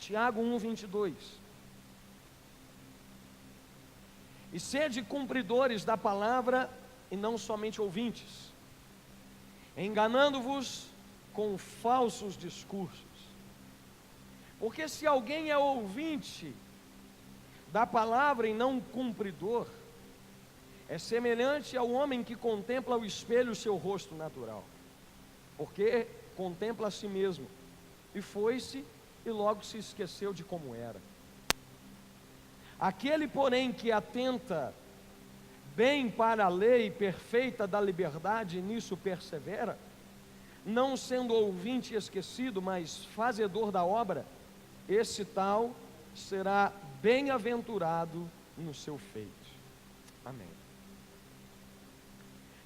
Tiago 1:22. E sede cumpridores da palavra e não somente ouvintes, enganando-vos com falsos discursos. Porque se alguém é ouvinte da palavra e não cumpridor, é semelhante ao homem que contempla o espelho o seu rosto natural, porque contempla a si mesmo, e foi-se e logo se esqueceu de como era. Aquele, porém, que atenta bem para a lei perfeita da liberdade, e nisso persevera, não sendo ouvinte esquecido, mas fazedor da obra, esse tal será bem-aventurado no seu feito. Amém.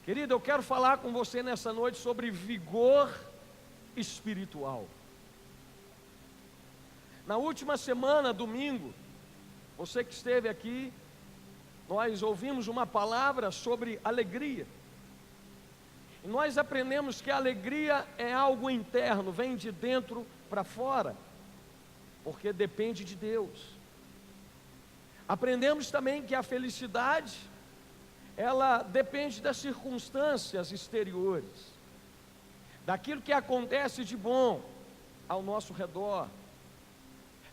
Querido, eu quero falar com você nessa noite sobre vigor espiritual. Na última semana, domingo, você que esteve aqui, nós ouvimos uma palavra sobre alegria. E nós aprendemos que a alegria é algo interno, vem de dentro para fora, porque depende de Deus. Aprendemos também que a felicidade, ela depende das circunstâncias exteriores, daquilo que acontece de bom ao nosso redor,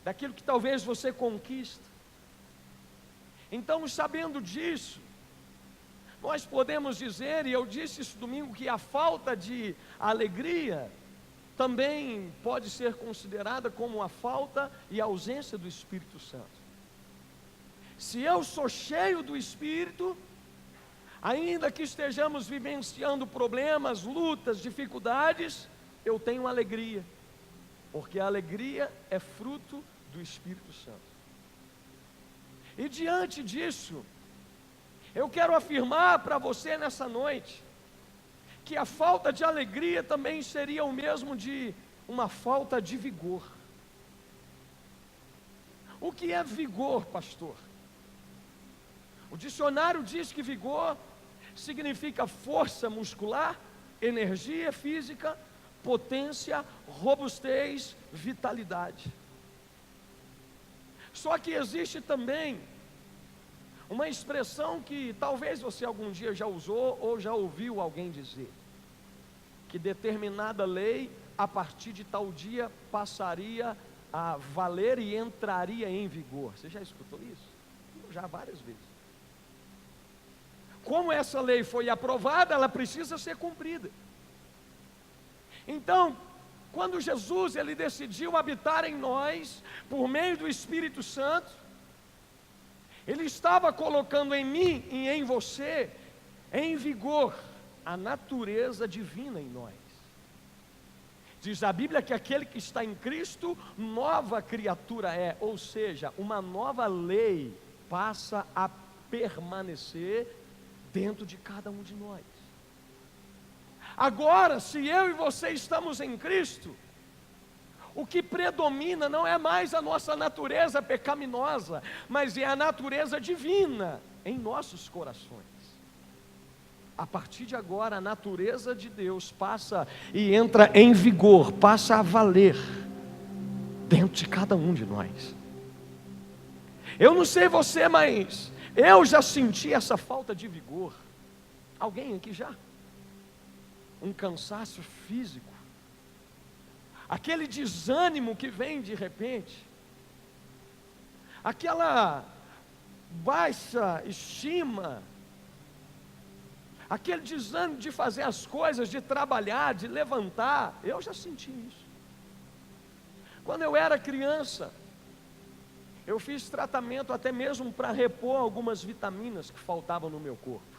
daquilo que talvez você conquista. Então, sabendo disso, nós podemos dizer, e eu disse isso domingo, que a falta de alegria também pode ser considerada como a falta e a ausência do Espírito Santo. Se eu sou cheio do Espírito, ainda que estejamos vivenciando problemas, lutas, dificuldades, eu tenho alegria, porque a alegria é fruto do Espírito Santo. E diante disso, eu quero afirmar para você nessa noite, que a falta de alegria também seria o mesmo de uma falta de vigor. O que é vigor, pastor? O dicionário diz que vigor significa força muscular, energia física, potência, robustez, vitalidade. Só que existe também uma expressão que talvez você algum dia já usou ou já ouviu alguém dizer, que determinada lei a partir de tal dia passaria a valer e entraria em vigor. Você já escutou isso? Já várias vezes. Como essa lei foi aprovada, ela precisa ser cumprida. Então, quando Jesus ele decidiu habitar em nós, por meio do Espírito Santo, Ele estava colocando em mim e em você, em vigor, a natureza divina em nós. Diz a Bíblia que aquele que está em Cristo, nova criatura é, ou seja, uma nova lei passa a permanecer dentro de cada um de nós. Agora, se eu e você estamos em Cristo, o que predomina não é mais a nossa natureza pecaminosa, mas é a natureza divina em nossos corações. A partir de agora, a natureza de Deus passa e entra em vigor, passa a valer dentro de cada um de nós. Eu não sei você, mas eu já senti essa falta de vigor. Alguém aqui já? Um cansaço físico, aquele desânimo que vem de repente, aquela baixa estima, aquele desânimo de fazer as coisas, de trabalhar, de levantar. Eu já senti isso. Quando eu era criança, eu fiz tratamento até mesmo para repor algumas vitaminas que faltavam no meu corpo.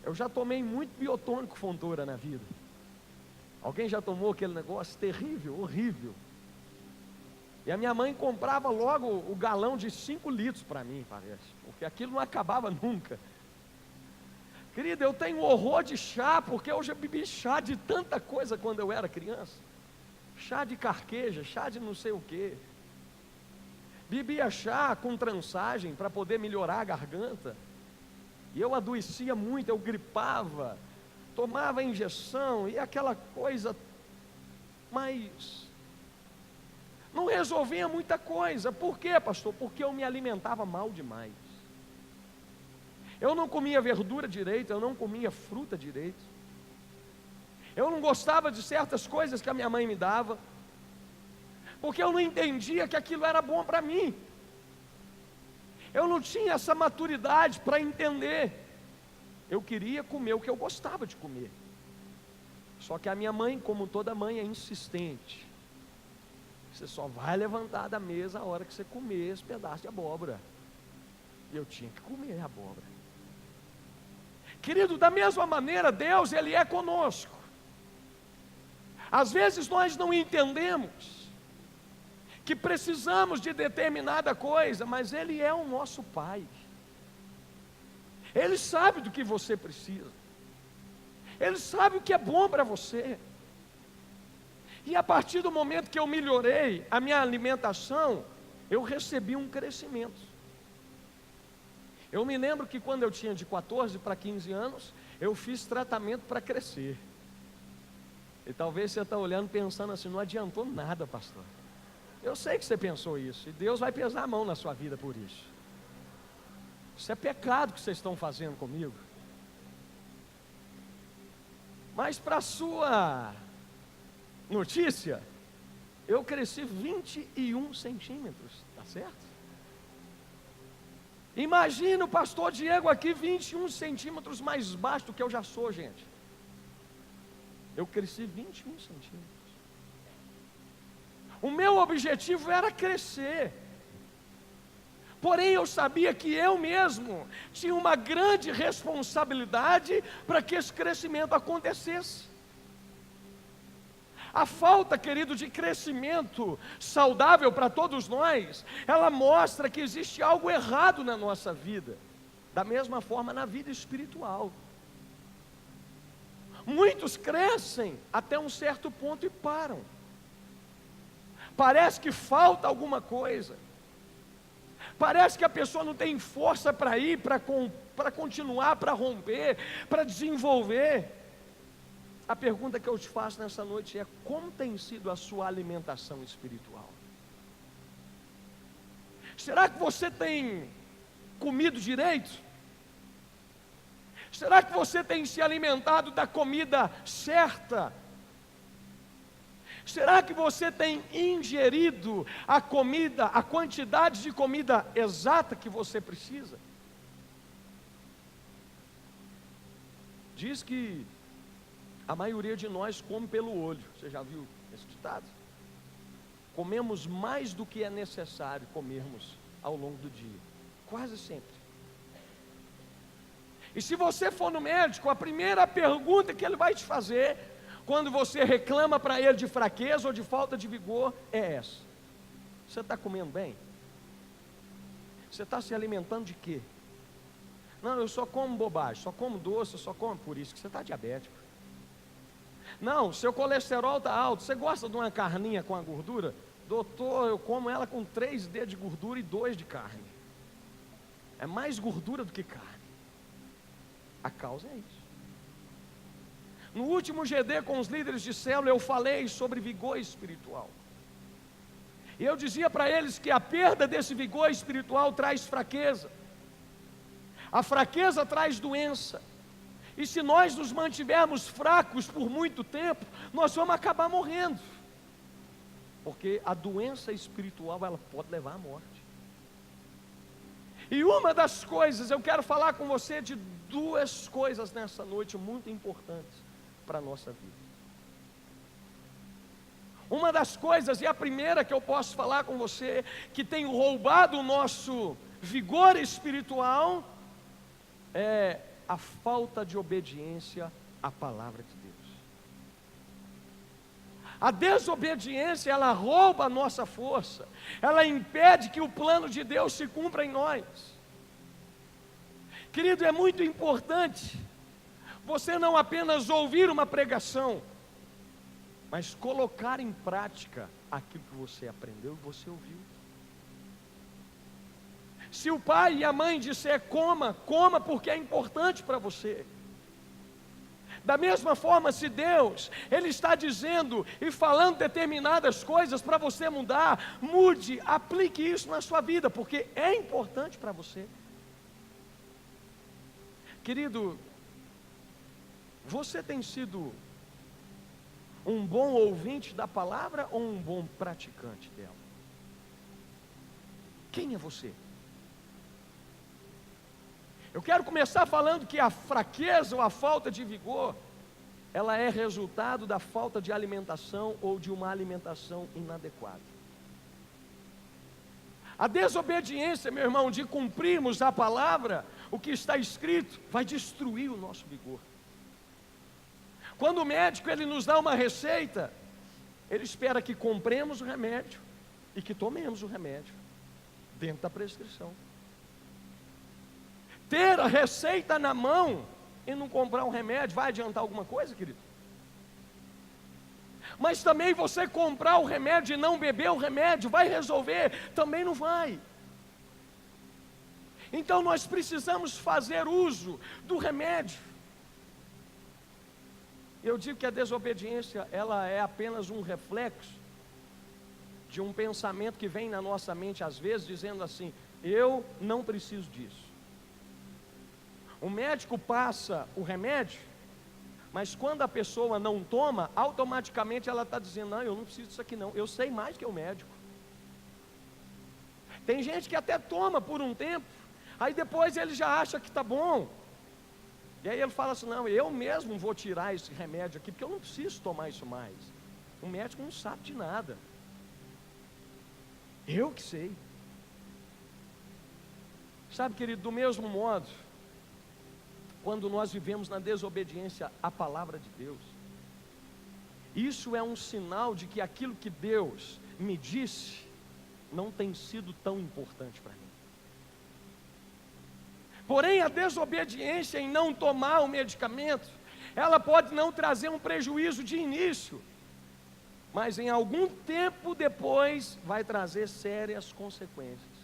Eu já tomei muito biotônico Fontoura na vida. Alguém já tomou aquele negócio terrível, horrível? E a minha mãe comprava logo o galão de 5 litros para mim, parece, porque aquilo não acabava nunca. Querida, eu tenho horror de chá, porque eu já bebi chá de tanta coisa quando eu era criança. Chá de carqueja, chá de não sei o quê. Bebia chá com trançagem para poder melhorar a garganta. E eu adoecia muito, eu gripava, tomava injeção e aquela coisa. Mas não resolvia muita coisa. Por quê, pastor? Porque eu me alimentava mal demais. Eu não comia verdura direito, eu não comia fruta direito. Eu não gostava de certas coisas que a minha mãe me dava, porque eu não entendia que aquilo era bom para mim. Eu não tinha essa maturidade para entender. Eu queria comer o que eu gostava de comer. Só que a minha mãe, como toda mãe, é insistente. Você só vai levantar da mesa a hora que você comer esse pedaço de abóbora. E eu tinha que comer a abóbora. Querido, da mesma maneira, Deus, Ele é conosco. Às vezes nós não entendemos que precisamos de determinada coisa, mas Ele é o nosso Pai. Ele sabe do que você precisa. Ele sabe o que é bom para você. E a partir do momento que eu melhorei a minha alimentação, eu recebi um crescimento. Eu me lembro que quando eu tinha de 14 para 15 anos, eu fiz tratamento para crescer. E talvez você está olhando pensando assim, não adiantou nada, pastor. Eu sei que você pensou isso, e Deus vai pesar a mão na sua vida por isso. Isso é pecado que vocês estão fazendo comigo. Mas para a sua notícia, eu cresci 21 centímetros, tá certo? Imagina o pastor Diego aqui 21 centímetros mais baixo do que eu já sou, gente. Eu cresci 21 centímetros. O meu objetivo era crescer. Porém eu sabia que eu mesmo tinha uma grande responsabilidade para que esse crescimento acontecesse. A falta, querido, de crescimento saudável para todos nós, ela mostra que existe algo errado na nossa vida. Da mesma forma na vida espiritual. Muitos crescem até um certo ponto e param. Parece que falta alguma coisa. Parece que a pessoa não tem força para ir, para continuar, para romper, para desenvolver. A pergunta que eu te faço nessa noite é: como tem sido a sua alimentação espiritual? Será que você tem comido direito? Será que você tem se alimentado da comida certa? Será que você tem ingerido a comida, a quantidade de comida exata que você precisa? Diz que a maioria de nós come pelo olho. Você já viu esse ditado? Comemos mais do que é necessário comermos ao longo do dia, quase sempre. E se você for no médico, a primeira pergunta que ele vai te fazer, quando você reclama para ele de fraqueza ou de falta de vigor, é essa: você está comendo bem? Você está se alimentando de quê? Não, eu só como bobagem, só como doce, só como... Por isso que você está diabético. Não, seu colesterol está alto. Você gosta de uma carninha com a gordura? Doutor, eu como ela com 3 dedos de gordura e 2 de carne. É mais gordura do que carne. A causa é isso. No último GD com os líderes de célula, eu falei sobre vigor espiritual. E eu dizia para eles que a perda desse vigor espiritual traz fraqueza. A fraqueza traz doença. E se nós nos mantivermos fracos por muito tempo, nós vamos acabar morrendo. Porque a doença espiritual, ela pode levar à morte. E uma das coisas, eu quero falar com você de 2 coisas nessa noite muito importantes para a nossa vida. Uma das coisas, e a primeira que eu posso falar com você, que tem roubado o nosso vigor espiritual, é a falta de obediência à palavra de Deus. A desobediência, ela rouba a nossa força, ela impede que o plano de Deus se cumpra em nós. Querido, é muito importante você não apenas ouvir uma pregação, mas colocar em prática aquilo que você aprendeu e você ouviu. Se o pai e a mãe disser coma, coma porque é importante para você. Da mesma forma, se Deus, Ele está dizendo e falando determinadas coisas para você mudar, mude, aplique isso na sua vida, porque é importante para você. Querido, você tem sido um bom ouvinte da palavra ou um bom praticante dela? Quem é você? Eu quero começar falando que a fraqueza ou a falta de vigor, ela é resultado da falta de alimentação ou de uma alimentação inadequada. A desobediência, meu irmão, de cumprirmos a palavra, o que está escrito, vai destruir o nosso vigor. Quando o médico ele nos dá uma receita, ele espera que compremos o remédio e que tomemos o remédio dentro da prescrição. Ter a receita na mão e não comprar um remédio, vai adiantar alguma coisa, querido? Mas também você comprar o remédio e não beber o remédio, vai resolver? Também não vai. Então nós precisamos fazer uso do remédio. Eu digo que a desobediência, ela é apenas um reflexo de um pensamento que vem na nossa mente às vezes, dizendo assim: eu não preciso disso. O médico passa o remédio, mas quando a pessoa não toma, automaticamente ela está dizendo: não, eu não preciso disso aqui não, eu sei mais que o médico. Tem gente que até toma por um tempo, aí depois ele já acha que está bom, e aí ele fala assim: não, eu mesmo vou tirar esse remédio aqui, porque eu não preciso tomar isso mais. O médico não sabe de nada, eu que sei. Sabe, querido, do mesmo modo, quando nós vivemos na desobediência à palavra de Deus, isso é um sinal de que aquilo que Deus me disse não tem sido tão importante para mim. Porém, a desobediência em não tomar o medicamento, ela pode não trazer um prejuízo de início, mas em algum tempo depois vai trazer sérias consequências.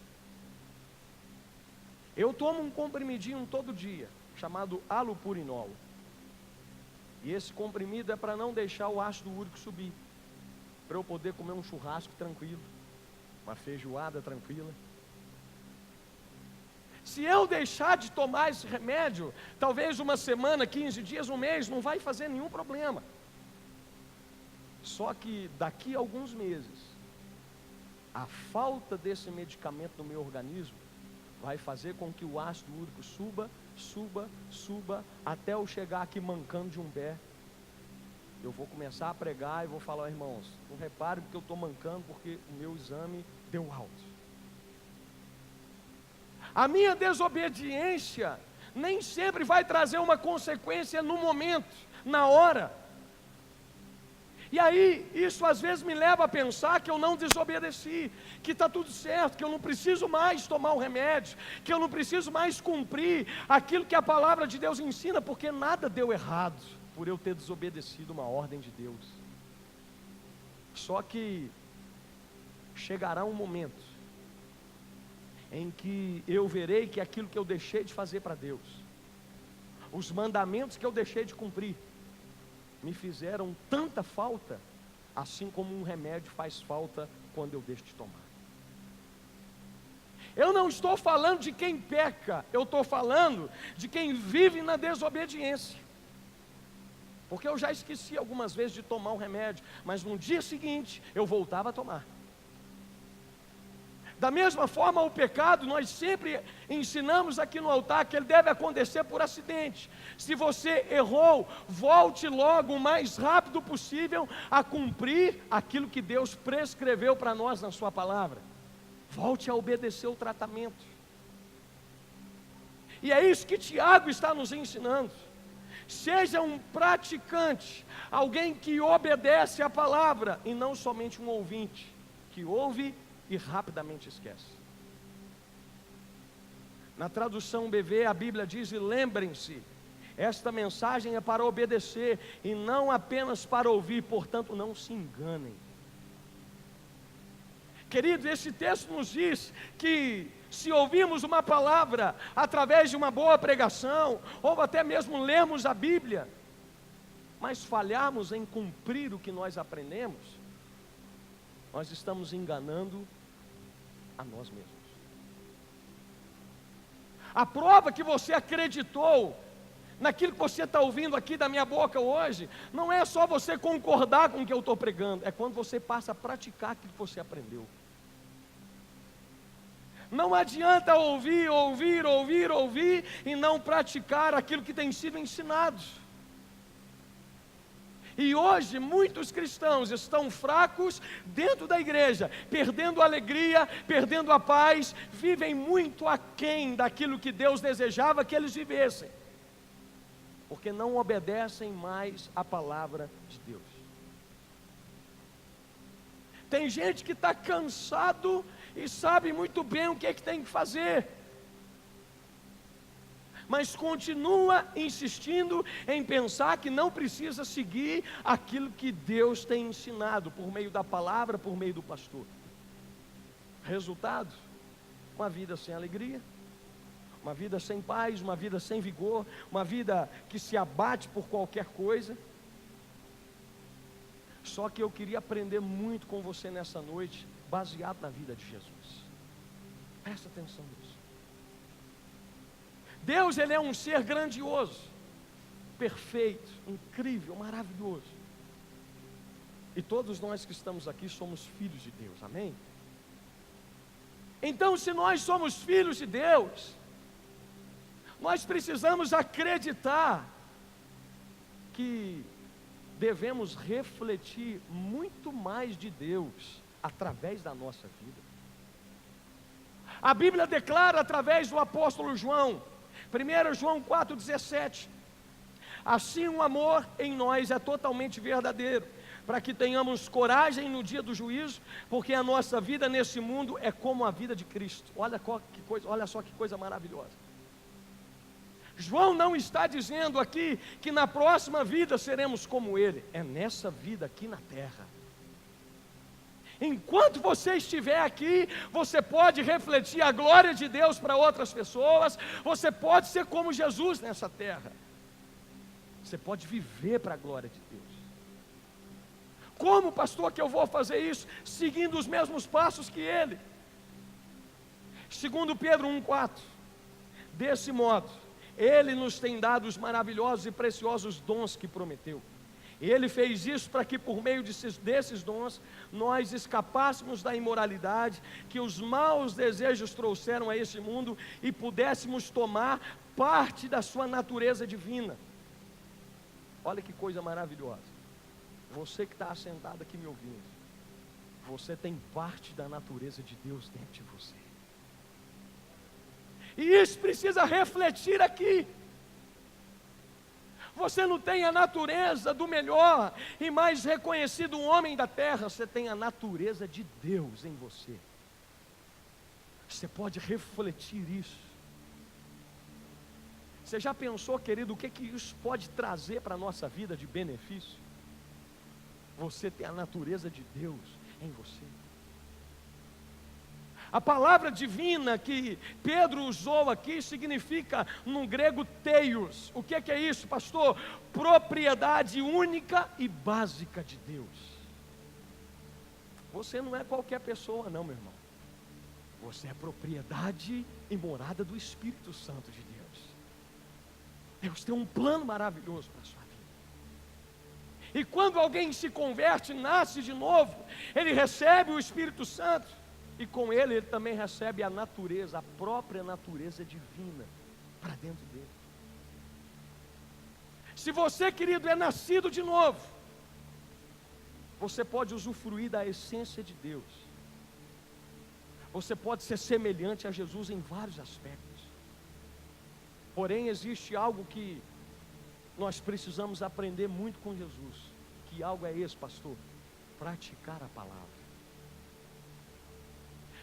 Eu tomo um comprimidinho todo dia, chamado alopurinol. E esse comprimido é para não deixar o ácido úrico subir, para eu poder comer um churrasco tranquilo, uma feijoada tranquila. Se eu deixar de tomar esse remédio, talvez uma semana, 15 dias, um mês, não vai fazer nenhum problema. Só que daqui a alguns meses, a falta desse medicamento no meu organismo vai fazer com que o ácido úrico suba, até eu chegar aqui mancando de um pé. Eu vou começar a pregar e vou falar: irmãos, não reparem que eu estou mancando, porque o meu exame deu alto. A minha desobediência nem sempre vai trazer uma consequência no momento, na hora. E aí, isso às vezes me leva a pensar que eu não desobedeci, que está tudo certo, que eu não preciso mais tomar o remédio, que eu não preciso mais cumprir aquilo que a palavra de Deus ensina, porque nada deu errado por eu ter desobedecido uma ordem de Deus. Só que chegará um momento em que eu verei que aquilo que eu deixei de fazer para Deus, os mandamentos que eu deixei de cumprir, me fizeram tanta falta, assim como um remédio faz falta quando eu deixo de tomar. Eu não estou falando de quem peca, eu estou falando de quem vive na desobediência. Porque eu já esqueci algumas vezes de tomar um remédio, mas no dia seguinte eu voltava a tomar. Da mesma forma, o pecado, nós sempre ensinamos aqui no altar que ele deve acontecer por acidente. Se você errou, volte logo o mais rápido possível a cumprir aquilo que Deus prescreveu para nós na sua palavra. Volte a obedecer o tratamento. E é isso que Tiago está nos ensinando. Seja um praticante, alguém que obedece a palavra e não somente um ouvinte, que ouve e rapidamente esquece. Na tradução BV, a Bíblia diz: e lembrem-se, esta mensagem é para obedecer e não apenas para ouvir, portanto não se enganem. Querido, esse texto nos diz que se ouvirmos uma palavra através de uma boa pregação, ou até mesmo lermos a Bíblia, mas falharmos em cumprir o que nós aprendemos, nós estamos enganando a nós mesmos. A prova que você acreditou naquilo que você está ouvindo aqui da minha boca hoje, não é só você concordar com o que eu estou pregando, é quando você passa a praticar aquilo que você aprendeu. Não adianta ouvir e não praticar aquilo que tem sido ensinado. E hoje muitos cristãos estão fracos dentro da igreja, perdendo a alegria, perdendo a paz, vivem muito aquém daquilo que Deus desejava que eles vivessem, porque não obedecem mais a palavra de Deus. Tem gente que está cansado e sabe muito bem o que é que tem que fazer, mas continua insistindo em pensar que não precisa seguir aquilo que Deus tem ensinado, por meio da palavra, por meio do pastor. Resultado, uma vida sem alegria, uma vida sem paz, uma vida sem vigor, uma vida que se abate por qualquer coisa. Só que eu queria aprender muito com você nessa noite, baseado na vida de Jesus. Presta atenção nisso. Deus, Ele é um ser grandioso, perfeito, incrível, maravilhoso. E todos nós que estamos aqui somos filhos de Deus, amém? Então, se nós somos filhos de Deus, nós precisamos acreditar que devemos refletir muito mais de Deus através da nossa vida. A Bíblia declara através do apóstolo João, 1 João 4,17: assim o amor em nós é totalmente verdadeiro, para que tenhamos coragem no dia do juízo, porque a nossa vida nesse mundo é como a vida de Cristo. Olha só que coisa maravilhosa. João não está dizendo aqui que na próxima vida seremos como Ele, é nessa vida aqui na terra. Enquanto você estiver aqui, você pode refletir a glória de Deus para outras pessoas, você pode ser como Jesus nessa terra, você pode viver para a glória de Deus. Como, pastor, que eu vou fazer isso? Seguindo os mesmos passos que Ele. Segundo Pedro 1,4: desse modo, Ele nos tem dado os maravilhosos e preciosos dons que prometeu. Ele fez isso para que por meio desses dons nós escapássemos da imoralidade que os maus desejos trouxeram a esse mundo e pudéssemos tomar parte da sua natureza divina. Olha que coisa maravilhosa. Você que está assentado aqui me ouvindo, você tem parte da natureza de Deus dentro de você. E isso precisa refletir aqui. Você não tem a natureza do melhor e mais reconhecido homem da terra, você tem a natureza de Deus em você. Você pode refletir isso. Você já pensou, querido, o que isso pode trazer para a nossa vida de benefício? Você tem a natureza de Deus em você. A palavra divina que Pedro usou aqui significa no grego teios. O que é isso, pastor? Propriedade única e básica de Deus. Você não é qualquer pessoa não, meu irmão. Você é propriedade e morada do Espírito Santo de Deus. Deus tem um plano maravilhoso para a sua vida. E quando alguém se converte, nasce de novo, ele recebe o Espírito Santo. E com ele também recebe a natureza, a própria natureza divina para dentro dele. Se você, querido, é nascido de novo, você pode usufruir da essência de Deus. Você pode ser semelhante a Jesus em vários aspectos. Porém, existe algo que nós precisamos aprender muito com Jesus. Que algo é esse, pastor? Praticar a palavra.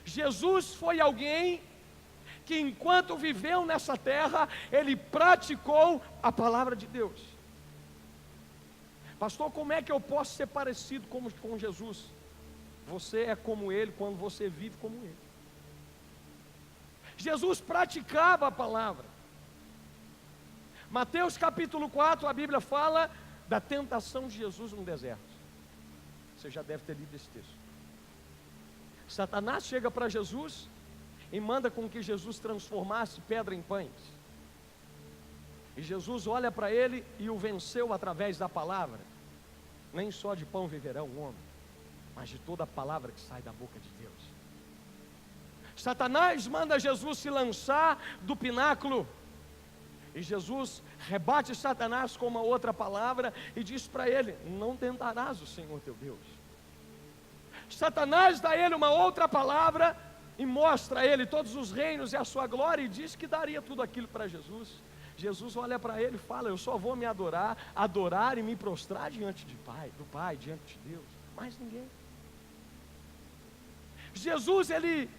Jesus foi alguém que enquanto viveu nessa terra, ele praticou a palavra de Deus. Pastor, como é que eu posso ser parecido com Jesus? Você é como Ele quando você vive como Ele. Jesus praticava a palavra. Mateus capítulo 4, a Bíblia fala da tentação de Jesus no deserto. Você já deve ter lido esse texto. Satanás chega para Jesus e manda com que Jesus transformasse pedra em pães. E Jesus olha para ele e o venceu através da palavra. Nem só de pão viverá um homem, mas de toda a palavra que sai da boca de Deus. Satanás manda Jesus se lançar do pináculo. E Jesus rebate Satanás com uma outra palavra e diz para ele: não tentarás o Senhor teu Deus. Satanás dá a ele uma outra palavra e mostra a ele todos os reinos e a sua glória, e diz que daria tudo aquilo para Jesus. Jesus olha para ele e fala: eu só vou me adorar e me prostrar diante do Pai, diante de Deus, mais ninguém. Jesus, ele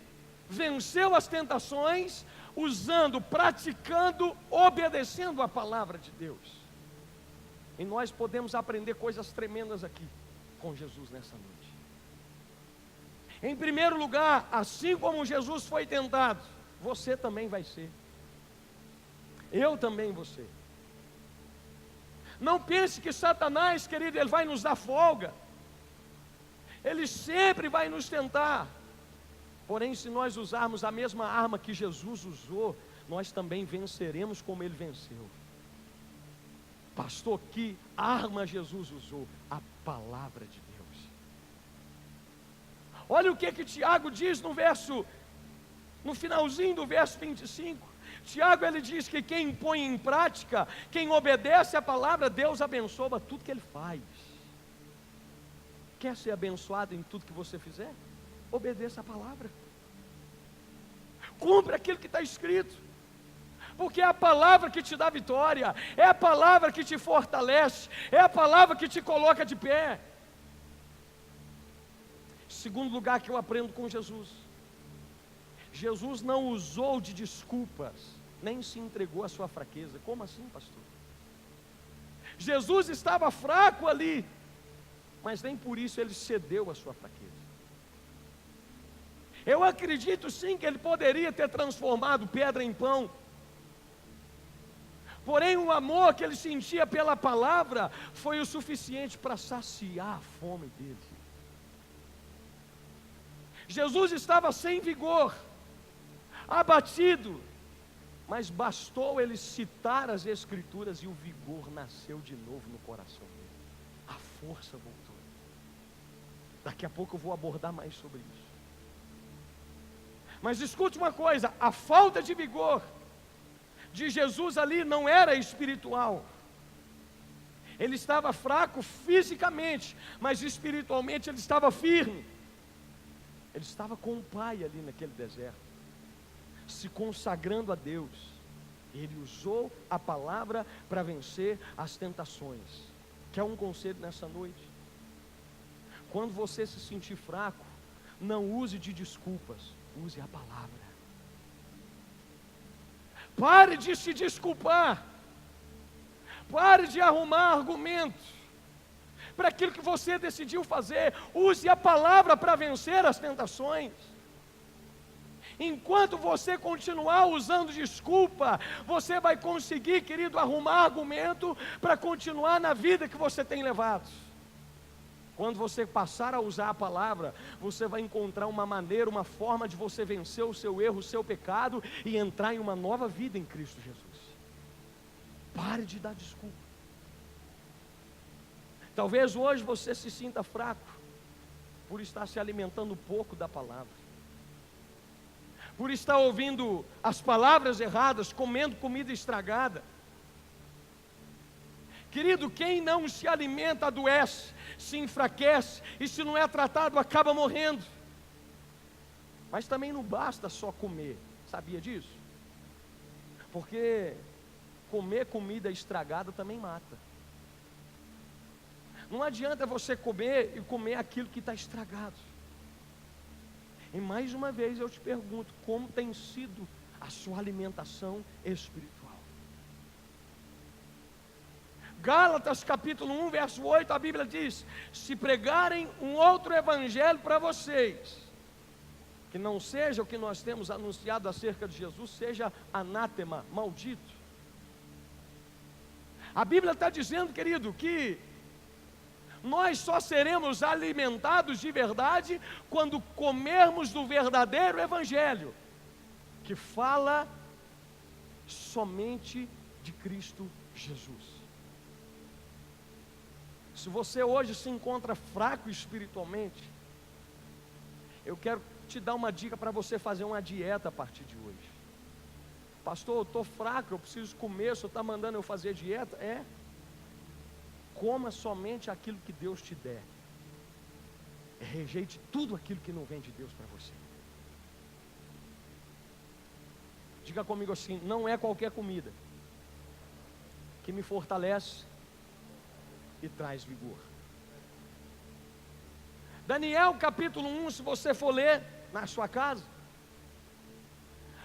venceu as tentações usando, praticando, obedecendo a palavra de Deus. E nós podemos aprender coisas tremendas aqui com Jesus nessa noite. Em primeiro lugar, assim como Jesus foi tentado, você também vai ser. Eu também vou ser. Não pense que Satanás, querido, ele vai nos dar folga. Ele sempre vai nos tentar. Porém, se nós usarmos a mesma arma que Jesus usou, nós também venceremos como ele venceu. Pastor, que arma Jesus usou? A palavra de Deus. Olha o que Tiago diz no finalzinho do verso 25. Tiago, ele diz que quem põe em prática, quem obedece a palavra, Deus abençoa tudo que ele faz. Quer ser abençoado em tudo que você fizer? Obedeça a palavra. Cumpra aquilo que está escrito. Porque é a palavra que te dá vitória, é a palavra que te fortalece, é a palavra que te coloca de pé. Segundo lugar que eu aprendo com Jesus: Jesus não usou de desculpas, nem se entregou à sua fraqueza. Como assim, pastor? Jesus estava fraco ali, mas nem por isso ele cedeu à sua fraqueza. Eu acredito sim que ele poderia ter transformado pedra em pão. Porém, o amor que ele sentia pela palavra foi o suficiente para saciar a fome dele. Jesus estava sem vigor, abatido, mas bastou ele citar as Escrituras e o vigor nasceu de novo no coração dele. A força voltou. Daqui a pouco eu vou abordar mais sobre isso. Mas escute uma coisa: a falta de vigor de Jesus ali não era espiritual. Ele estava fraco fisicamente, mas espiritualmente ele estava firme. Ele estava com o Pai ali naquele deserto, se consagrando a Deus. Ele usou a palavra para vencer as tentações. Quer um conselho nessa noite? Quando você se sentir fraco, não use de desculpas, use a palavra. Pare de se desculpar. Pare de arrumar argumentos para aquilo que você decidiu fazer. Use a palavra para vencer as tentações. Enquanto você continuar usando desculpa, você vai conseguir, querido, arrumar argumento para continuar na vida que você tem levado. Quando você passar a usar a palavra, você vai encontrar uma maneira, uma forma de você vencer o seu erro, o seu pecado e entrar em uma nova vida em Cristo Jesus. Pare de dar desculpa. Talvez hoje você se sinta fraco por estar se alimentando pouco da palavra, por estar ouvindo as palavras erradas, comendo comida estragada. Querido, quem não se alimenta adoece, se enfraquece, e se não é tratado acaba morrendo. Mas também não basta só comer, sabia disso? Porque comer comida estragada também mata. Não adianta você comer e comer aquilo que está estragado. E mais uma vez eu te pergunto, como tem sido a sua alimentação espiritual? Gálatas capítulo 1, verso 8, a Bíblia diz: se pregarem um outro evangelho para vocês, que não seja o que nós temos anunciado acerca de Jesus, seja anátema, maldito. A Bíblia está dizendo, querido, que nós só seremos alimentados de verdade quando comermos do verdadeiro Evangelho, que fala somente de Cristo Jesus. Se você hoje se encontra fraco espiritualmente, eu quero te dar uma dica para você fazer uma dieta a partir de hoje. Pastor, eu estou fraco, eu preciso comer, o senhor está mandando eu fazer dieta? Coma somente aquilo que Deus te der. Rejeite tudo aquilo que não vem de Deus para você. Diga comigo assim: não é qualquer comida que me fortalece e traz vigor. Daniel capítulo 1, se você for ler na sua casa,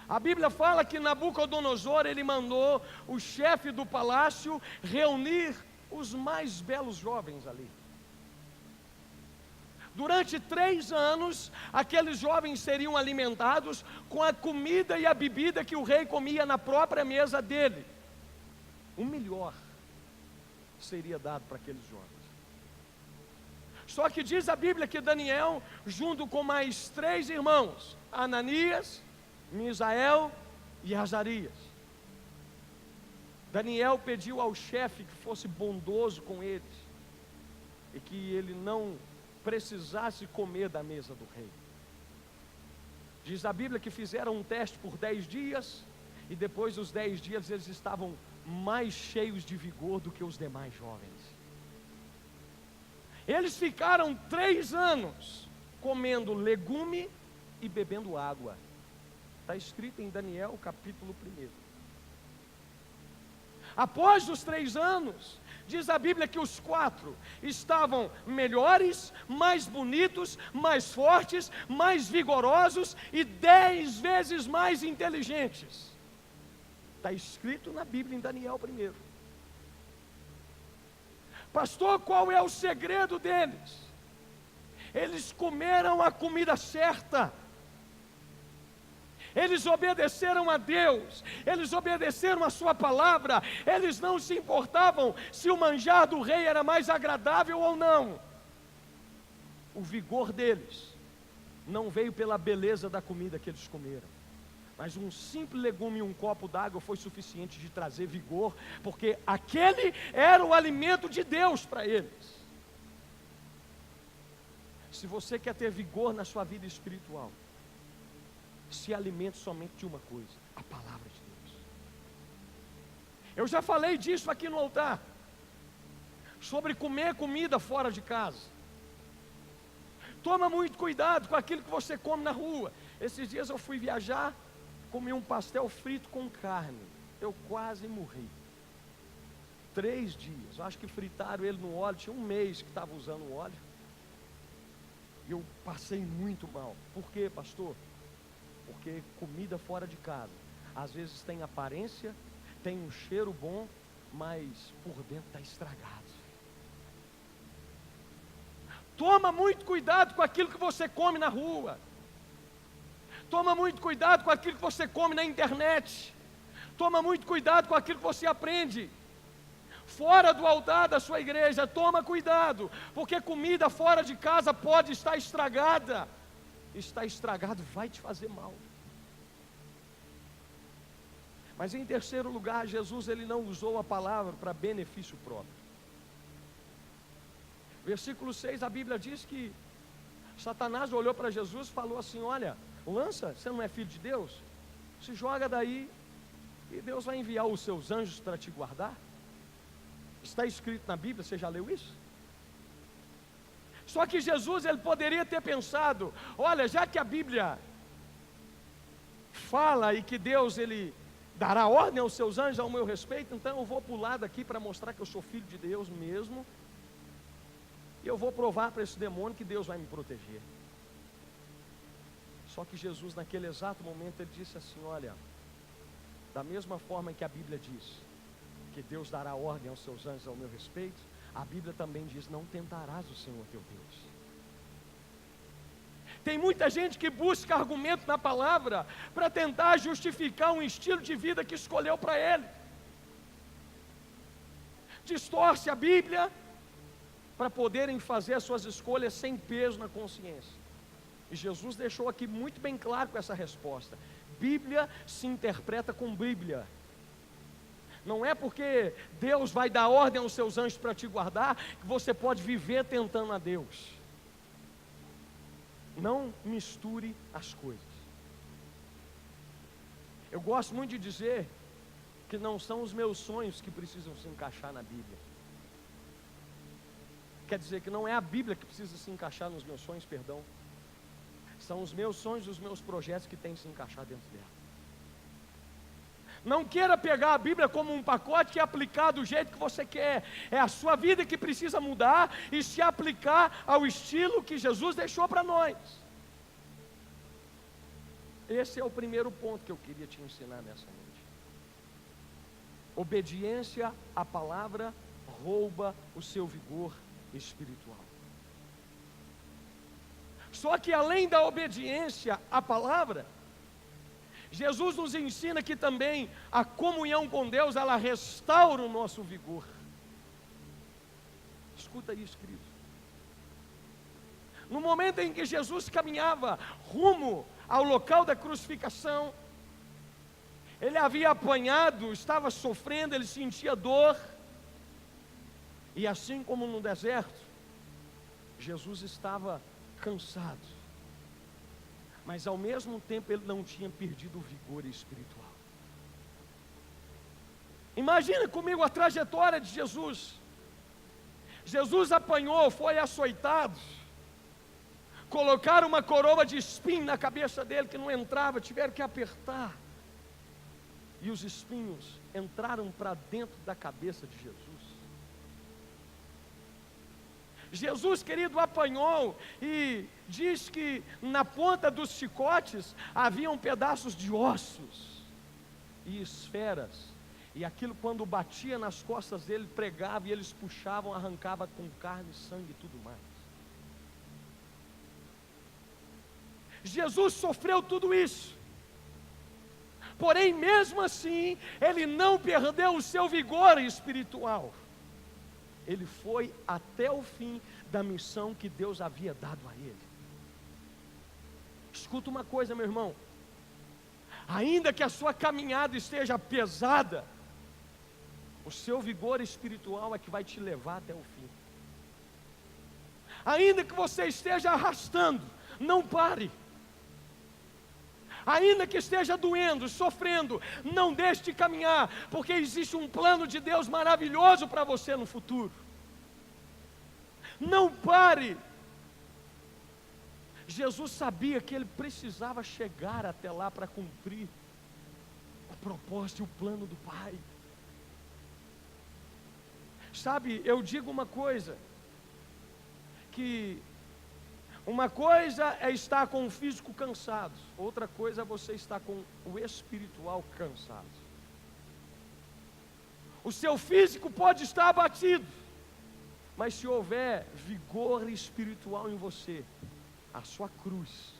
a Bíblia fala que Nabucodonosor, ele mandou o chefe do palácio reunir os mais belos jovens ali. Durante 3 anos, aqueles jovens seriam alimentados com a comida e a bebida que o rei comia na própria mesa dele. O melhor seria dado para aqueles jovens. Só que diz a Bíblia que Daniel, junto com mais 3 irmãos, Ananias, Misael e Azarias, Daniel pediu ao chefe que fosse bondoso com eles e que ele não precisasse comer da mesa do rei. Diz a Bíblia que fizeram um teste por 10 dias e depois dos 10 dias eles estavam mais cheios de vigor do que os demais jovens. Eles ficaram 3 anos comendo legume e bebendo água. Está escrito em Daniel capítulo 1. Após os 3 anos, diz a Bíblia que os 4 estavam melhores, mais bonitos, mais fortes, mais vigorosos e 10 vezes mais inteligentes. Está escrito na Bíblia em Daniel 1. Pastor, qual é o segredo deles? Eles comeram a comida certa. Eles obedeceram a Deus, eles obedeceram a sua palavra, eles não se importavam se o manjar do rei era mais agradável ou não. O vigor deles não veio pela beleza da comida que eles comeram, mas um simples legume e um copo d'água foi suficiente de trazer vigor, porque aquele era o alimento de Deus para eles. Se você quer ter vigor na sua vida espiritual, se alimente somente de uma coisa: a palavra de Deus. Eu já falei disso aqui no altar, sobre comer comida fora de casa. Toma muito cuidado com aquilo que você come na rua. Esses dias eu fui viajar, comi um pastel frito com carne, eu quase morri. 3 dias, eu acho que fritaram ele no óleo, tinha 1 mês que estava usando o óleo, e eu passei muito mal. Por quê, pastor? Porque comida fora de casa, às vezes tem aparência, tem um cheiro bom, mas por dentro está estragado. Toma muito cuidado com aquilo que você come na rua. Toma muito cuidado com aquilo que você come na internet. Toma muito cuidado com aquilo que você aprende fora do altar da sua igreja. Toma cuidado, porque comida fora de casa pode estar estragada. Está estragado, vai te fazer mal. Mas em terceiro lugar, Jesus ele não usou a palavra para benefício próprio. Versículo 6, a Bíblia diz que Satanás olhou para Jesus e falou assim: olha, lança, você não é filho de Deus? Se joga daí e Deus vai enviar os seus anjos para te guardar. Está escrito na Bíblia, você já leu isso? Só que Jesus, ele poderia ter pensado: olha, já que a Bíblia fala e que Deus, ele dará ordem aos seus anjos ao meu respeito, então eu vou pular daqui para mostrar que eu sou filho de Deus mesmo, e eu vou provar para esse demônio que Deus vai me proteger. Só que Jesus, naquele exato momento, ele disse assim: olha, da mesma forma que a Bíblia diz que Deus dará ordem aos seus anjos ao meu respeito, a Bíblia também diz: não tentarás o Senhor teu Deus. Tem muita gente que busca argumento na palavra para tentar justificar um estilo de vida que escolheu para ele. distorcem a Bíblia para poderem fazer as suas escolhas sem peso na consciência. E Jesus deixou aqui muito bem claro com essa resposta: Bíblia se interpreta com Bíblia. Não é porque Deus vai dar ordem aos seus anjos para te guardar que você pode viver tentando a Deus. Não misture as coisas. Eu gosto muito de dizer que não são os meus sonhos que precisam se encaixar na Bíblia. Quer dizer que não é a Bíblia que precisa se encaixar nos meus sonhos, perdão. São os meus sonhos, os meus projetos que têm que se encaixar dentro dela. Não queira pegar a Bíblia como um pacote e aplicar do jeito que você quer. É a sua vida que precisa mudar e se aplicar ao estilo que Jesus deixou para nós. Esse é o primeiro ponto que eu queria te ensinar nessa noite. Obediência à palavra rouba o seu vigor espiritual. Só que além da obediência à palavra, Jesus nos ensina que também a comunhão com Deus, ela restaura o nosso vigor. Escuta isso, querido. No momento em que Jesus caminhava rumo ao local da crucificação, ele havia apanhado, estava sofrendo, ele sentia dor. E assim como no deserto, Jesus estava cansado. Mas ao mesmo tempo ele não tinha perdido o vigor espiritual. Imagina comigo a trajetória de Jesus. Jesus apanhou, foi açoitado, colocaram uma coroa de espinho na cabeça dele que não entrava, tiveram que apertar. E os espinhos entraram para dentro da cabeça de Jesus. Jesus, querido, apanhou e diz que na ponta dos chicotes haviam pedaços de ossos e esferas, e aquilo quando batia nas costas dele, pregava e eles puxavam, arrancava com carne, sangue e tudo mais. Jesus sofreu tudo isso, porém mesmo assim, ele não perdeu o seu vigor espiritual. Ele foi até o fim da missão que Deus havia dado a ele. Escuta uma coisa, meu irmão. Ainda que a sua caminhada esteja pesada, o seu vigor espiritual é que vai te levar até o fim. Ainda que você esteja arrastando, não pare. Ainda que esteja doendo, sofrendo, não deixe de caminhar, porque existe um plano de Deus maravilhoso para você no futuro. Não pare. Jesus sabia que ele precisava chegar até lá para cumprir o propósito e o plano do Pai. Sabe, eu digo uma coisa, que uma coisa é estar com o físico cansado, outra coisa é você estar com o espiritual cansado. O seu físico pode estar abatido, mas se houver vigor espiritual em você, a sua cruz,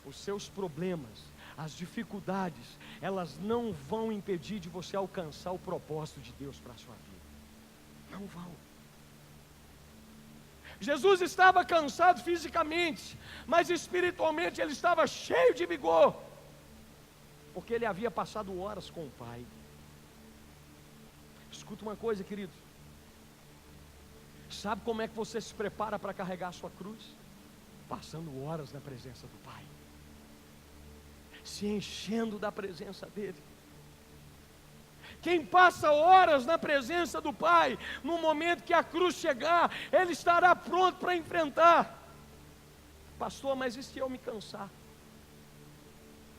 os seus problemas, as dificuldades, elas não vão impedir de você alcançar o propósito de Deus para a sua vida. Não vão. Jesus estava cansado fisicamente, mas espiritualmente ele estava cheio de vigor, porque ele havia passado horas com o Pai. Escuta uma coisa, querido. Sabe como é que você se prepara para carregar a sua cruz? Passando horas na presença do Pai, se enchendo da presença dEle. Quem passa horas na presença do Pai, no momento que a cruz chegar, ele estará pronto para enfrentar. Pastor, mas e se eu me cansar?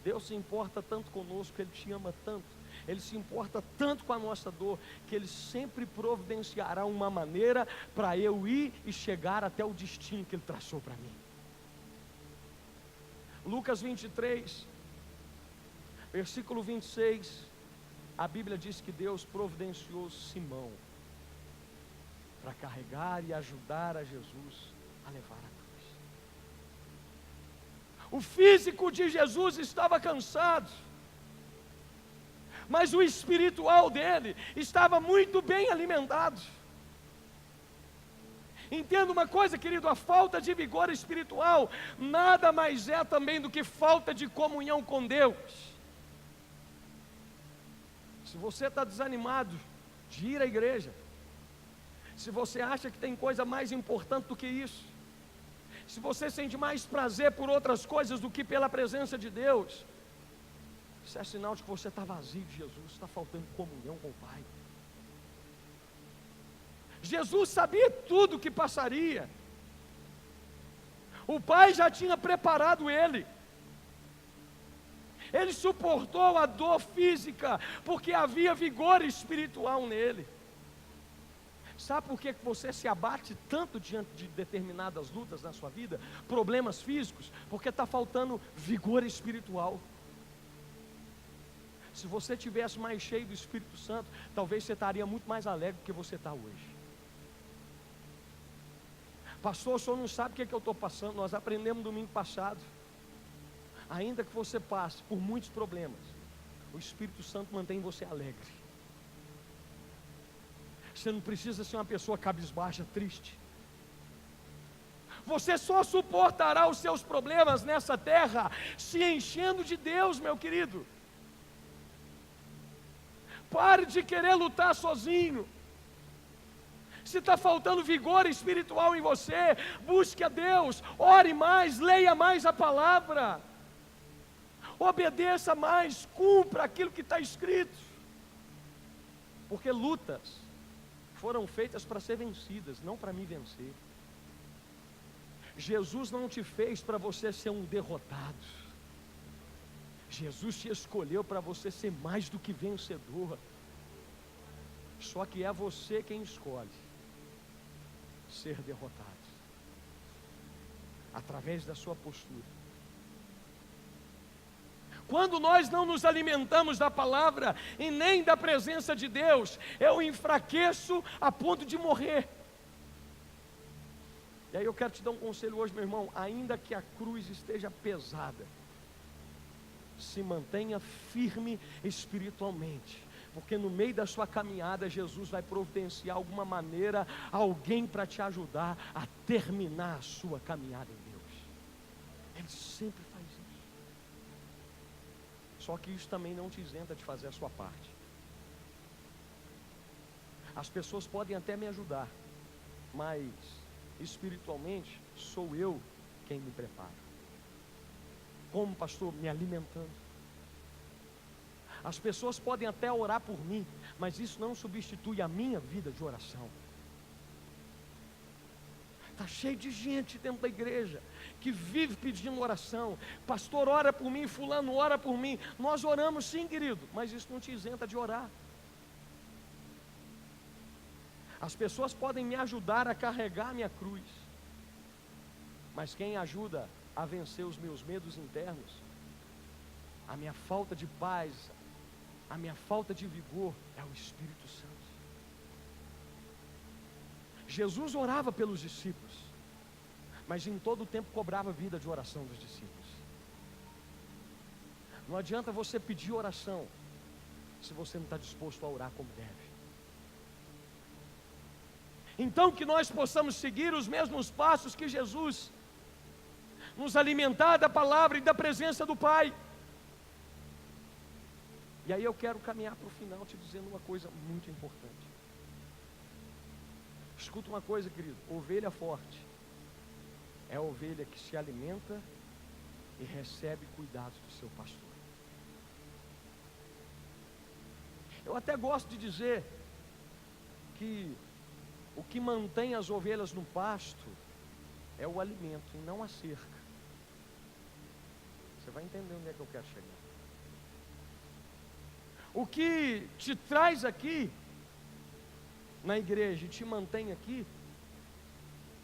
Deus se importa tanto conosco, Ele te ama tanto, Ele se importa tanto com a nossa dor, que Ele sempre providenciará uma maneira para eu ir e chegar até o destino que Ele traçou para mim. Lucas 23, versículo 26, a Bíblia diz que Deus providenciou Simão para carregar e ajudar a Jesus a levar a cruz. O físico de Jesus estava cansado, mas o espiritual dele estava muito bem alimentado. Entenda uma coisa, querido, a falta de vigor espiritual nada mais é também do que falta de comunhão com Deus. Se você está desanimado de ir à igreja, se você acha que tem coisa mais importante do que isso, se você sente mais prazer por outras coisas do que pela presença de Deus, isso é sinal de que você está vazio de Jesus, está faltando comunhão com o Pai. Jesus sabia tudo o que passaria, o Pai já tinha preparado ele suportou a dor física, porque havia vigor espiritual nele. Sabe por que você se abate tanto diante de determinadas lutas na sua vida, problemas físicos? Porque está faltando vigor espiritual. Se você tivesse mais cheio do Espírito Santo, talvez você estaria muito mais alegre do que você está hoje. Pastor, o senhor não sabe o que eu estou passando. Nós aprendemos domingo passado. Ainda que você passe por muitos problemas, o Espírito Santo mantém você alegre. Você não precisa ser uma pessoa cabisbaixa, triste. Você só suportará os seus problemas nessa terra se enchendo de Deus, meu querido. Pare de querer lutar sozinho. Se está faltando vigor espiritual em você, busque a Deus, ore mais, leia mais a palavra, obedeça mais, cumpra aquilo que está escrito, porque lutas foram feitas para ser vencidas, não para me vencer. Jesus não te fez para você ser um derrotado, Jesus te escolheu para você ser mais do que vencedor. Só que é você quem escolhe ser derrotado, através da sua postura. Quando nós não nos alimentamos da palavra e nem da presença de Deus, eu enfraqueço a ponto de morrer. E aí eu quero te dar um conselho hoje, meu irmão. Ainda que a cruz esteja pesada, se mantenha firme espiritualmente, porque no meio da sua caminhada Jesus vai providenciar alguma maneira, alguém para te ajudar a terminar a sua caminhada em Deus. Ele sempre faz isso. Só que isso também não te isenta de fazer a sua parte. As pessoas podem até me ajudar, mas espiritualmente sou eu quem me prepara. Como, pastor? Me alimentando. As pessoas podem até orar por mim, mas isso não substitui a minha vida de oração. Está cheio de gente dentro da igreja que vive pedindo oração. Pastor, ora por mim, fulano, ora por mim. Nós oramos sim, querido, mas isso não te isenta de orar. As pessoas podem me ajudar a carregar a minha cruz, mas quem ajuda a vencer os meus medos internos, a minha falta de paz, a minha falta de vigor, é o Espírito Santo. Jesus orava pelos discípulos, mas em todo o tempo cobrava vida de oração dos discípulos. Não adianta você pedir oração se você não está disposto a orar como deve. Então que nós possamos seguir os mesmos passos que Jesus, nos alimentar da palavra e da presença do Pai. E aí eu quero caminhar para o final te dizendo uma coisa muito importante. Escuta uma coisa, querido, ovelha forte é a ovelha que se alimenta e recebe cuidados do seu pastor. Eu até gosto de dizer que o que mantém as ovelhas no pasto é o alimento e não a cerca. Você vai entender onde é que eu quero chegar. O que te traz aqui na igreja e te mantém aqui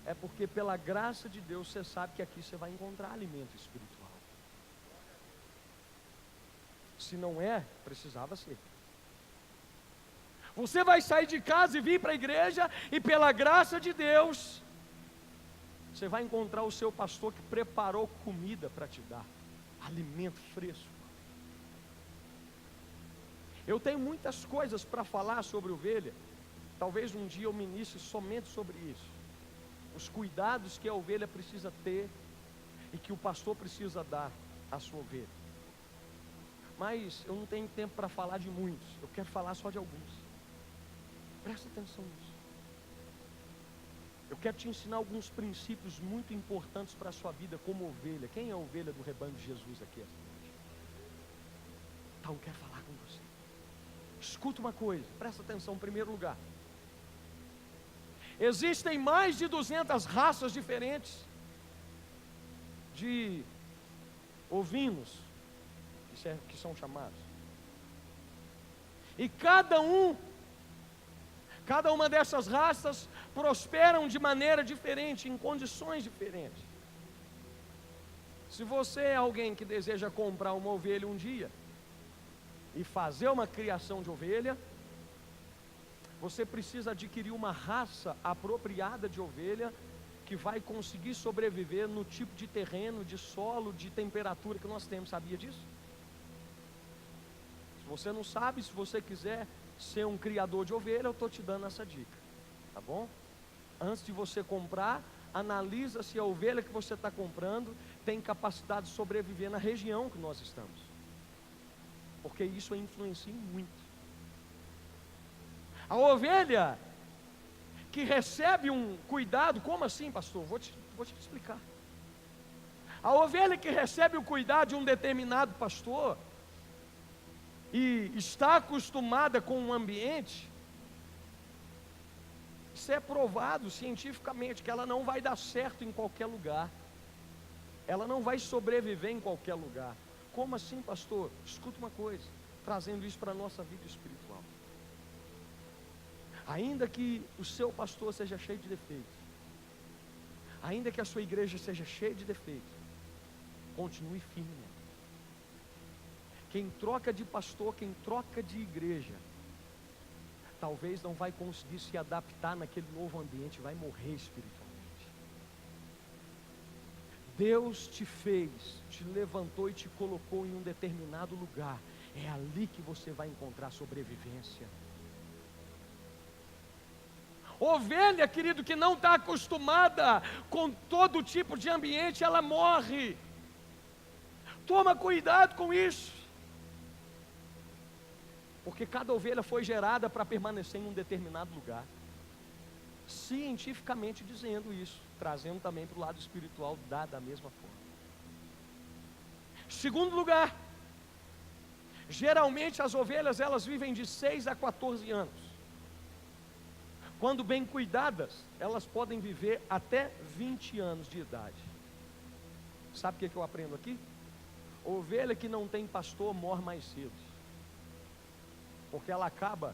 é porque pela graça de Deus você sabe que aqui você vai encontrar alimento espiritual. Se não é, precisava ser. Você vai sair de casa e vir para a igreja e pela graça de Deus você vai encontrar o seu pastor que preparou comida para te dar, alimento fresco. Eu tenho muitas coisas para falar sobre ovelha. Talvez um dia eu ministre somente sobre isso. os cuidados que a ovelha precisa ter e que o pastor precisa dar à sua ovelha. Mas eu não tenho tempo para falar de muitos, eu quero falar só de alguns. Presta atenção nisso. Eu quero te ensinar alguns princípios muito importantes para a sua vida como ovelha. Quem é a ovelha do rebanho de Jesus aqui esta noite? Então eu quero falar com você. Escuta uma coisa, presta atenção em primeiro lugar. Existem mais de 200 raças diferentes de ovinos, que são chamados. E cada uma dessas raças prosperam de maneira diferente, em condições diferentes. Se você é alguém que deseja comprar uma ovelha um dia e fazer uma criação de ovelha, você precisa adquirir uma raça apropriada de ovelha que vai conseguir sobreviver no tipo de terreno, de solo, de temperatura que nós temos. Sabia disso? Se você não sabe, se você quiser ser um criador de ovelha, eu estou te dando essa dica, tá bom? Antes de você comprar, analisa se a ovelha que você está comprando tem capacidade de sobreviver na região que nós estamos, porque isso influencia muito. A ovelha que recebe um cuidado, como assim, pastor? Vou te explicar. A ovelha que recebe o cuidado de um determinado pastor e está acostumada com o ambiente, isso é provado cientificamente que ela não vai dar certo em qualquer lugar, ela não vai sobreviver em qualquer lugar. Como assim, pastor? Escuta uma coisa, trazendo isso para a nossa vida espiritual. Ainda que o seu pastor seja cheio de defeitos, ainda que a sua igreja seja cheia de defeitos, continue firme. Quem troca de pastor, quem troca de igreja, talvez não vai conseguir se adaptar naquele novo ambiente, vai morrer espiritualmente. Deus te fez, te levantou e te colocou em um determinado lugar. É ali que você vai encontrar sobrevivência. Ovelha, querido, que não está acostumada com todo tipo de ambiente, ela morre. Toma cuidado com isso, porque cada ovelha foi gerada para permanecer em um determinado lugar, cientificamente dizendo isso, trazendo também para o lado espiritual da mesma forma. Segundo lugar, geralmente as ovelhas elas vivem de 6 a 14 anos. Quando bem cuidadas, elas podem viver até 20 anos de idade. Sabe o que eu aprendo aqui? Ovelha que não tem pastor morre mais cedo, porque ela acaba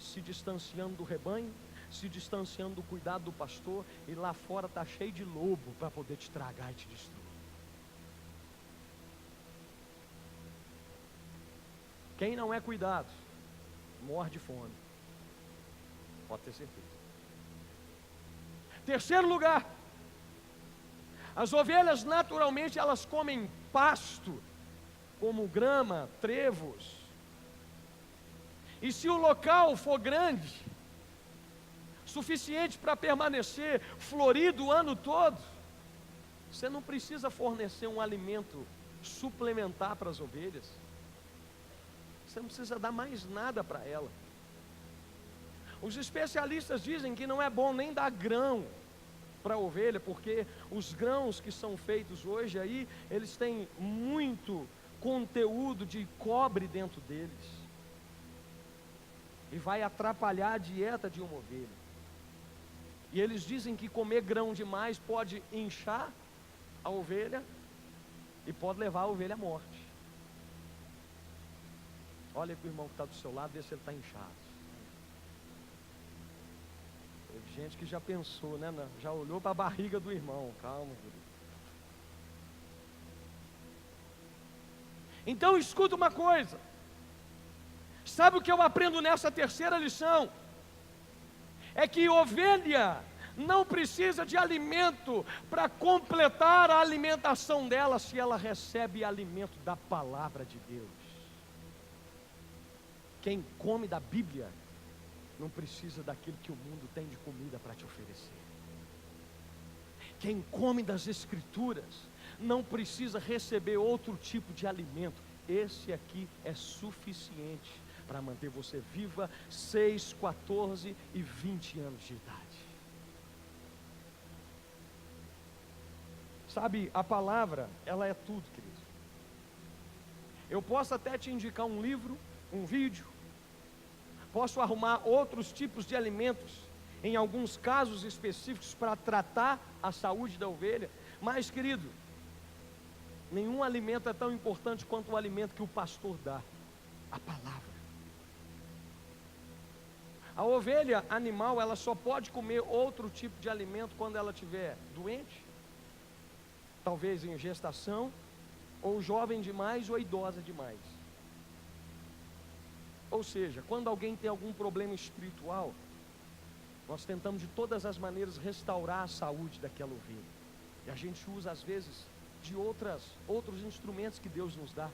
se distanciando do rebanho, se distanciando do cuidado do pastor, e lá fora está cheio de lobo para poder te tragar e te destruir. Quem não é cuidado, morre de fome, pode ter certeza. Terceiro lugar, as ovelhas naturalmente elas comem pasto, como grama, trevos. E se o local for grande, suficiente para permanecer florido o ano todo, você não precisa fornecer um alimento suplementar para as ovelhas. Você não precisa dar mais nada para ela. Os especialistas dizem que não é bom nem dar grão para a ovelha, porque os grãos que são feitos hoje aí, eles têm muito conteúdo de cobre dentro deles, e vai atrapalhar a dieta de uma ovelha. E eles dizem que comer grão demais pode inchar a ovelha e pode levar a ovelha à morte. Olha para o irmão que está do seu lado, vê se ele está inchado. Teve gente que já pensou, né? Já olhou para a barriga do irmão. Calma, querido. Então escuta uma coisa. Sabe o que eu aprendo nessa terceira lição? É que ovelha não precisa de alimento para completar a alimentação dela, se ela recebe alimento da palavra de Deus. Quem come da Bíblia não precisa daquilo que o mundo tem de comida para te oferecer. Quem come das Escrituras não precisa receber outro tipo de alimento. Esse aqui é suficiente para manter você viva 6, 14 e 20 anos de idade. Sabe, a palavra, ela é tudo, querido. Eu posso até te indicar um livro, um vídeo, posso arrumar outros tipos de alimentos, em alguns casos específicos, para tratar a saúde da ovelha, mas, querido, nenhum alimento é tão importante quanto o alimento que o pastor dá, a palavra. A ovelha animal, ela só pode comer outro tipo de alimento quando ela estiver doente, talvez em gestação, ou jovem demais, ou idosa demais. Ou seja, quando alguém tem algum problema espiritual, nós tentamos de todas as maneiras restaurar a saúde daquela ovelha. E a gente usa às vezes de outros instrumentos que Deus nos dá,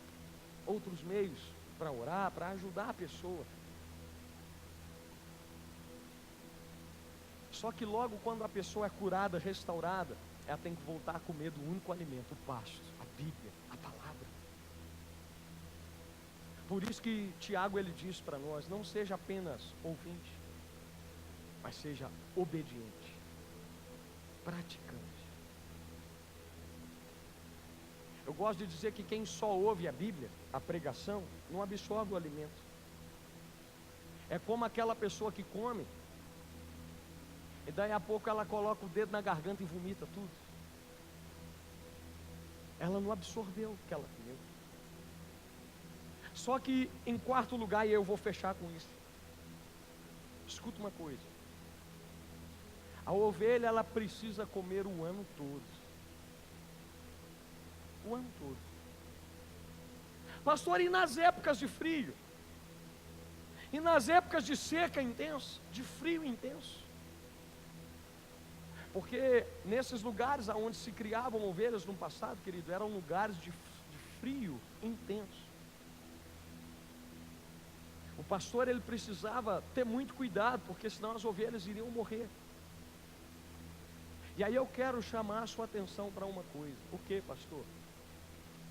outros meios para orar, para ajudar a pessoa. Só que logo quando a pessoa é curada, restaurada, ela tem que voltar a comer do único alimento, o pasto, a Bíblia, a palavra. Por isso que Tiago ele diz para nós, não seja apenas ouvinte, mas seja obediente, praticante. Eu gosto de dizer que quem só ouve a Bíblia, a pregação, não absorve o alimento. É como aquela pessoa que come, e daí a pouco ela coloca o dedo na garganta e vomita tudo. Ela não absorveu o que ela comeu. Só que em quarto lugar, e eu vou fechar com isso, escuta uma coisa, a ovelha ela precisa comer o ano todo. O ano todo. Pastor, e nas épocas de frio? E nas épocas de seca intensa, de frio intenso? Porque nesses lugares onde se criavam ovelhas no passado, querido, eram lugares de frio intenso. O pastor ele precisava ter muito cuidado, porque senão as ovelhas iriam morrer. E aí eu quero chamar a sua atenção para uma coisa. O que, pastor?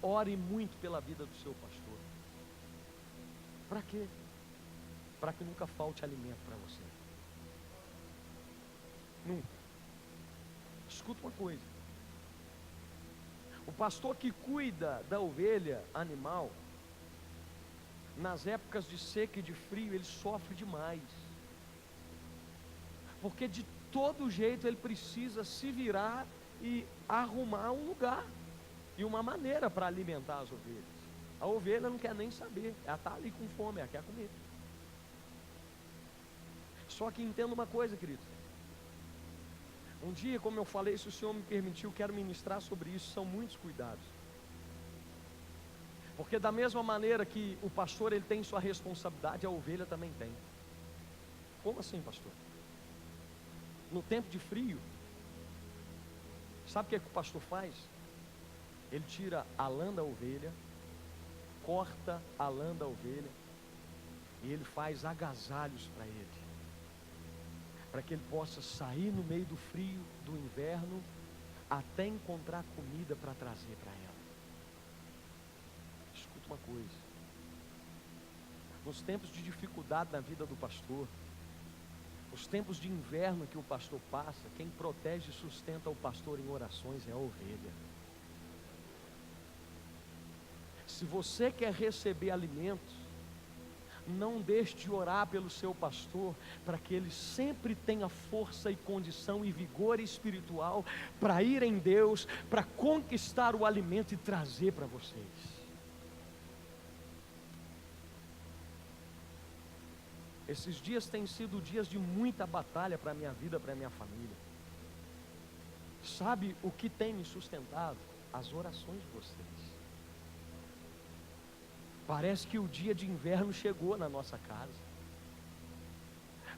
Ore muito pela vida do seu pastor. Para quê? Para que nunca falte alimento para você. Nunca. Escuta uma coisa. O pastor que cuida da ovelha animal, nas épocas de seca e de frio, ele sofre demais. Porque de todo jeito ele precisa se virar e arrumar um lugar e uma maneira para alimentar as ovelhas. A ovelha não quer nem saber, ela está ali com fome, ela quer comer. Só que entenda uma coisa, querido. Um dia, como eu falei, se o Senhor me permitiu, quero ministrar sobre isso, são muitos cuidados. Porque da mesma maneira que o pastor ele tem sua responsabilidade, a ovelha também tem. Como assim, pastor? No tempo de frio, sabe o que é que o pastor faz? Ele tira a lã da ovelha, corta a lã da ovelha, e ele faz agasalhos para ele, para que ele possa sair no meio do frio, do inverno, até encontrar comida para trazer para ela. Escuta uma coisa, nos tempos de dificuldade na vida do pastor, os tempos de inverno que o pastor passa, quem protege e sustenta o pastor em orações é a ovelha. Se você quer receber alimentos, não deixe de orar pelo seu pastor, para que ele sempre tenha força e condição e vigor espiritual para ir em Deus, para conquistar o alimento e trazer para vocês. Esses dias têm sido dias de muita batalha para a minha vida, para a minha família. Sabe o que tem me sustentado? As orações de vocês. Parece que o dia de inverno chegou na nossa casa.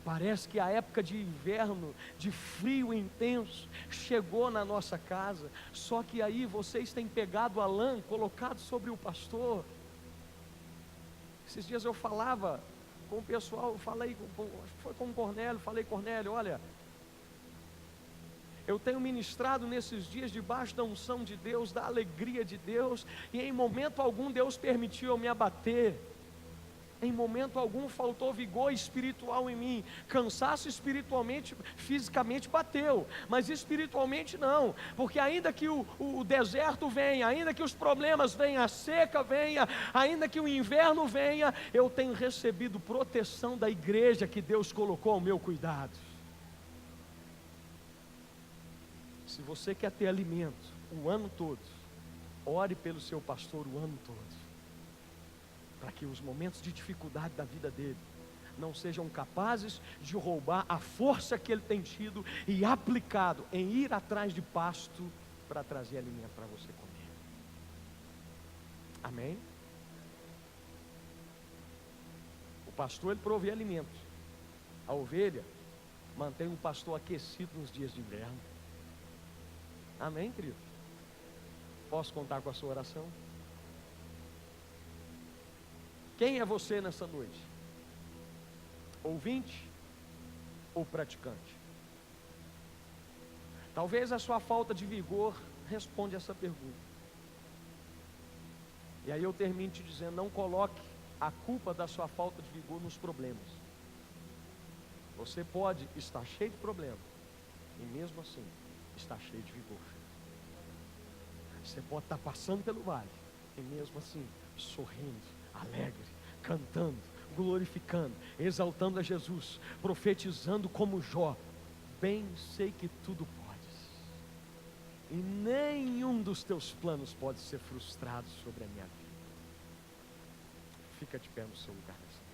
Parece que a época de inverno, de frio intenso, chegou na nossa casa. Só que aí vocês têm pegado a lã, colocado sobre o pastor. Esses dias eu falava com o pessoal, foi com o Cornélio, falei, Cornélio, olha, Eu tenho ministrado nesses dias debaixo da unção de Deus, da alegria de Deus, e em momento algum Deus permitiu eu me abater. Em momento algum faltou vigor espiritual em mim. Cansaço espiritualmente, fisicamente bateu, mas espiritualmente não. Porque ainda que o deserto venha, ainda que os problemas venham, a seca venha, ainda que o inverno venha, eu tenho recebido proteção da igreja que Deus colocou ao meu cuidado. Se você quer ter alimento o ano todo, ore pelo seu pastor o ano todo, para que os momentos de dificuldade da vida dele não sejam capazes de roubar a força que ele tem tido e aplicado em ir atrás de pasto para trazer alimento para você comer. Amém? O pastor, ele provê alimento. A ovelha mantém o pastor aquecido nos dias de inverno. Amém, querido? Posso contar com a sua oração? Quem é você nessa noite? Ouvinte ou praticante? Talvez a sua falta de vigor responda essa pergunta. E aí eu termino te dizendo, não coloque a culpa da sua falta de vigor nos problemas. Você pode estar cheio de problemas e mesmo assim estar cheio de vigor. Você pode estar passando pelo vale e mesmo assim sorrindo, alegre, cantando, glorificando, exaltando a Jesus, profetizando como Jó. Bem sei que tudo podes, e nenhum dos teus planos pode ser frustrado sobre a minha vida. Fica de pé no seu lugar nessa noite.